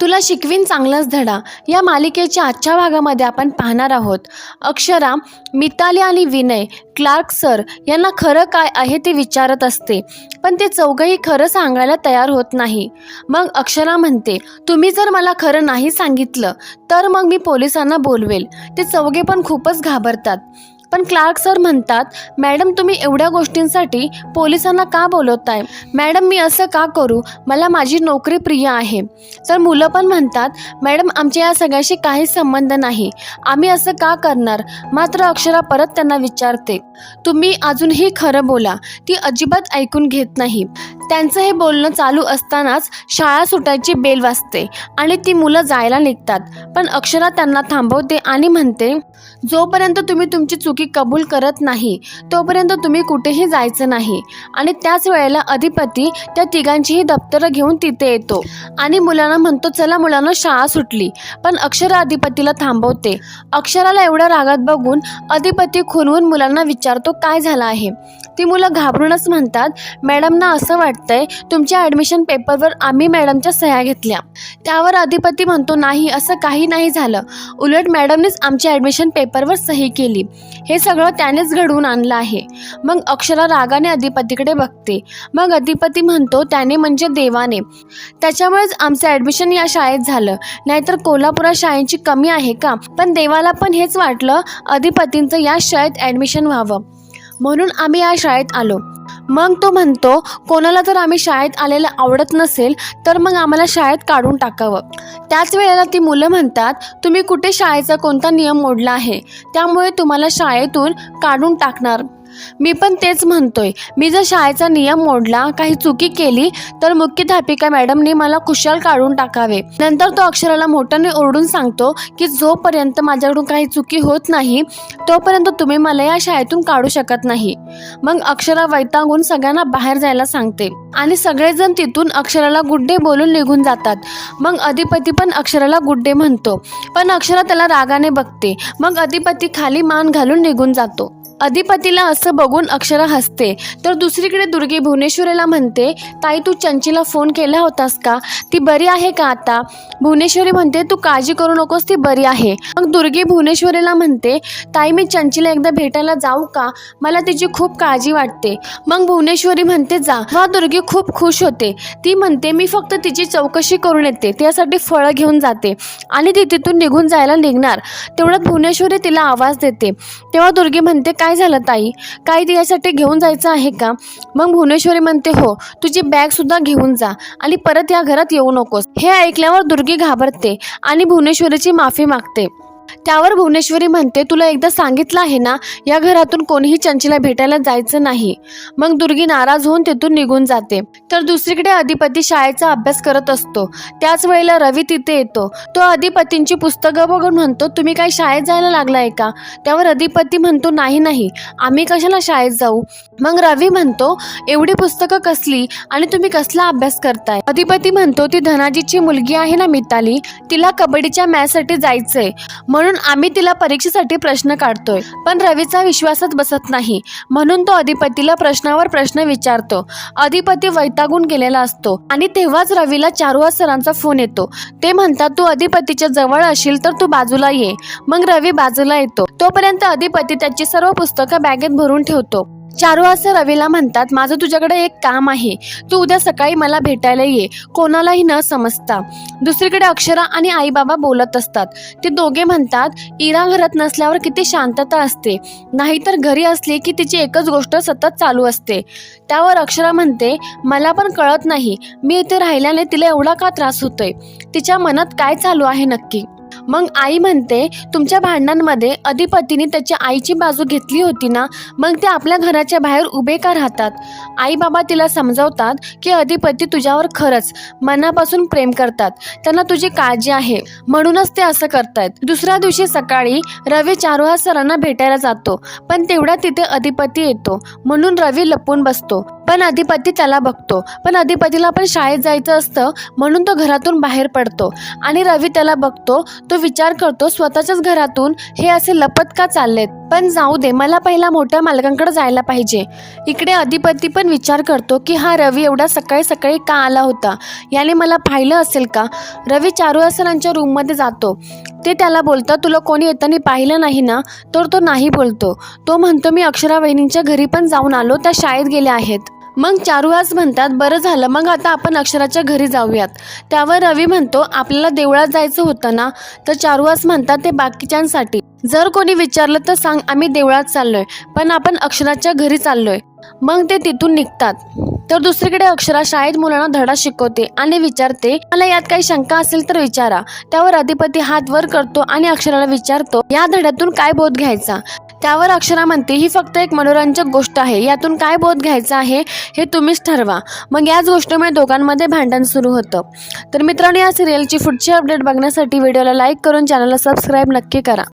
तुला शिकवीन चांगलाच धडा या मालिकेच्या आजच्या भागामध्ये आपण पाहणार आहोत. अक्षरा, मिताली आणि विनय क्लार्क सर यांना खरं काय आहे ते विचारत असते, पण ते चौघंही खरं सांगायला तयार होत नाही. मग अक्षरा म्हणते, तुम्ही जर मला खरं नाही सांगितलं तर मग मी पोलिसांना बोलवेल. ते चौघे पण खूपच घाबरतात. पण क्लार्क सर म्हणतात, मॅडम तुम्ही एवढ्या गोष्टींसाठी पोलिसांना का बोलवताय? मॅडम मी असं का करू? मला माझी नोकरी प्रिय आहे. तर मुलं पण म्हणतात, मॅडम आमच्या या सगळ्याशी काहीच संबंध नाही, आम्ही असं का करणार? मात्र अक्षरा परत त्यांना विचारते, तुम्ही अजूनही खरं बोला. ती अजिबात ऐकून घेत नाही. त्यांचं हे बोलणं चालू असतानाच शाळा सुटायची बेल वाजते आणि ती मुलं जायला निघतात. पण अक्षरा त्यांना थांबवते आणि म्हणते, जोपर्यंत तुम्ही तुमची चुकी कबूल करत नाही तोपर्यंत तुम्ही कुठेही जायचं नाही. आणि त्याच वेळेला अधिपती त्या तिघांचीही दप्तरं घेऊन तिथे येतो आणि मुलांना म्हणतो, चला मुलांना शाळा सुटली. पण अक्षरा अधिपतीला थांबवते. अक्षराला एवढ्या रागात बघून अधिपती खुनवून मुलांना विचारतो, काय झालं आहे? ती मुलं घाबरूनच म्हणतात, मॅडमना असं वाटतंय तुमच्या ॲडमिशन पेपरवर आम्ही मॅडमच्या सह्या घेतल्या. त्यावर अधिपती म्हणतो, नाही असं काही नाही झालं, उलट मॅडमनेच आमच्या ॲडमिशन पेपरवर सही केली. हे सगळं त्यानेच घडवून आणलं आहे. मग अक्षरा रागाने अधिपतीकडे बघते. मग अधिपती म्हणतो, त्याने म्हणजे देवाने. त्याच्यामुळेच आमचं ॲडमिशन या शाळेत झालं, नाहीतर कोल्हापुरात शाळेची कमी आहे का? पण देवाला पण हेच वाटलं अधिपतींचं या शाळेत ॲडमिशन व्हावं, म्हणून आम्ही या शाळेत आलो. मग तो म्हणतो, कोणाला जर आम्ही शाळेत आलेलं आवडत नसेल तर मग आम्हाला शाळेत काढून टाकावं. त्याच वेळेला ती मुलं म्हणतात, तुम्ही कुठे शाळेचा कोणता नियम मोडला आहे, त्यामुळे तुम्हाला शाळेतून काढून टाकणार. मी पण तेच म्हणतोय, मी जर शाळेचा नियम मोडला, काही चुकी केली तर मुख्याध्यापिका मॅडमने मला कुशाल काढून टाकावे. नंतर तो अक्षराला मोठ्याने ओरडून सांगतो की जोपर्यंत माझ्याकडून काही चुकी होत नाही तोपर्यंत तुम्ही मला या शाळेतून काढू शकत नाही. मग अक्षरा वैतागून सगळ्यांना बाहेर जायला सांगते आणि सगळेजण तिथून अक्षराला गुड डे बोलून निघून जातात. मग अधिपती पण अक्षराला गुड डे म्हणतो, पण अक्षरा त्याला रागाने बघते. मग अधिपती खाली मान घालून निघून जातो. अधिपतीला असं बघून अक्षरा हसते. तर दुसरीकडे दुर्गी भुवनेश्वरीला म्हणते, ताई तू चंचीला फोन केला होतास का? ती बरी आहे का आता? भुवनेश्वरी म्हणते, तू काळजी करू नकोस, ती बरी आहे. मग दुर्गी भुवनेश्वरीला म्हणते, ताई मी चंचीला एकदा भेटायला जाऊ का? मला तिची खूप काळजी वाटते. मग भुवनेश्वरी म्हणते, जा. वा दुर्गी खूप खुश होते. ती म्हणते, मी फक्त तिची चौकशी करून येते, त्यासाठी फळं घेऊन जाते. आणि ती तिथून निघून जायला निघणार तेवढ्यात भुवनेश्वरी तिला आवाज देते. तेव्हा दुर्गी म्हणते, काय झालं ताई? काय तिच्यासाठी घेऊन जायचं आहे का? मग भुवनेश्वरी म्हणते, हो, तुझी बॅग सुद्धा घेऊन जा आणि परत या घरात येऊ नकोस. हे ऐकल्यावर दुर्गी घाबरते आणि भुवनेश्वरीची माफी मागते. त्यावर भुवनेश्वरी म्हणते, तुला एकदा सांगितलं आहे ना, या घरातून कोणीही चंचीला भेटायला जायचं नाही. मग दुर्गी नाराज होऊन तिथून निघून जाते. तर दुसरीकडे अधिपती शाळेचा अभ्यास करत असतो. त्याच वेळेला रवी तिथे येतो. तो अधिपतींची पुस्तकं बघून म्हणतो, तुम्ही काय शाळेत जायला लागलाय का? त्यावर अधिपती म्हणतो, नाही, आम्ही कशाला शाळेत जाऊ? मग रवी म्हणतो, एवढी पुस्तकं कसली आणि तुम्ही कसला अभ्यास करताय? अधिपती म्हणतो, ती धनाजीची मुलगी आहे ना मिताली, तिला कबड्डीच्या मॅचसाठी जायचंय, म्हणून आम्ही तिला परीक्षेसाठी प्रश्न काढतोय. पण रवीचा विश्वासच बसत नाही, म्हणून तो अधिपतीला प्रश्नावर प्रश्न विचारतो. अधिपती वैतागून गेलेला असतो आणि तेव्हाच रवीला चारुहास सरांचा फोन येतो. ते म्हणतात, तू अधिपतीच्या जवळ असशील तर तू बाजूला ये. मग रवी बाजूला येतो. तोपर्यंत अधिपती त्याची सर्व पुस्तकं बॅगेत भरून ठेवतो. चारुहास रवीला म्हणतात, माझं तुझ्याकडे एक काम आहे, तू उद्या सकाळी मला भेटायला ये, कोणालाही न समजता. दुसरीकडे अक्षरा आणि आई बाबा बोलत असतात. ते दोघे म्हणतात, इरा घरात नसल्यावर किती शांतता असते, नाहीतर घरी असली की तिची एकच गोष्ट सतत चालू असते. त्यावर अक्षरा म्हणते, मला पण कळत नाही, मी इथे राहिल्याने तिला एवढा का त्रास होतोय, तिच्या मनात काय चालू आहे नक्की? मग आई म्हणते, तुमच्या भांडणांमध्ये अधिपतीने त्याच्या आईची बाजू घेतली होती ना, मग ते आपल्या घराच्या बाहेर उभे का राहतात? आई बाबा तिला समजावतात की अधिपती तुझ्यावर खरंच मनापासून प्रेम करतात, त्यांना तुझी काळजी आहे, म्हणूनच ते असं करतायत. दुसऱ्या दिवशी सकाळी रवी चारुहास सरांना भेटायला जातो. पण तेवढ्या तिथे अधिपती येतो, म्हणून रवी लपून बसतो. पण अधिपती त्याला बघतो. पण अधिपतीला पण शाळेत जायचं असतं, म्हणून तो घरातून बाहेर पडतो आणि रवी त्याला बघतो. तो विचार करतो, स्वतःच्याच घरातून हे असे लपत का चाललेत? पण जाऊ दे, मला पहिला मोठ्या मालकांकडे जायला पाहिजे. इकडे अधिपती पण विचार करतो की हा रवी एवढा सकाळी सकाळी का आला होता, याने मला पाहिलं असेल का. रवी चारुहास सरांच्या रूममध्ये जातो. ते त्याला बोलतात, तुला कोणी येताना पाहिलं नाही ना. तर तो नाही बोलतो. तो म्हणतो, मी अक्षरा वहिनींच्या घरी पण जाऊन आलो, त्या शाळेत गेल्या आहेत. मग चारुहास म्हणतात, बरं झालं, मग आता आपण अक्षराच्या घरी जाऊयात. त्यावर रवी म्हणतो, आपल्याला देवळात जायचं होतं ना. तर चारुहास म्हणतात, ते बाकीच्यांसाठी. जर कोणी विचारलं तर सांग आम्ही देवळात चाललोय, पण आपण अक्षराच्या घरी चाललोय. मग ते तिथून निघतात. तर दुसरीकडे अक्षरा शाळेत मुलांना धडा शिकवते आणि विचारते, मला यात काही शंका असेल तर विचारा. त्यावर अधिपती हात वर करतो आणि अक्षराला विचारतो, या धड्यातून काय बोध घ्यायचा. त्यावर अक्षरा म्हणते, ही फक्त एक मनोरंजक गोष्ट आहे, यातून काय बोध घ्यायचा आहे हे तुम्हीच ठरवा. मग याच गोष्टीमुळे दोघांमध्ये भांडण सुरू होतं. तर मित्रांनो, या सिरियलची पुढची अपडेट बघण्यासाठी व्हिडिओला लाईक करून चॅनलला सबस्क्राईब नक्की करा.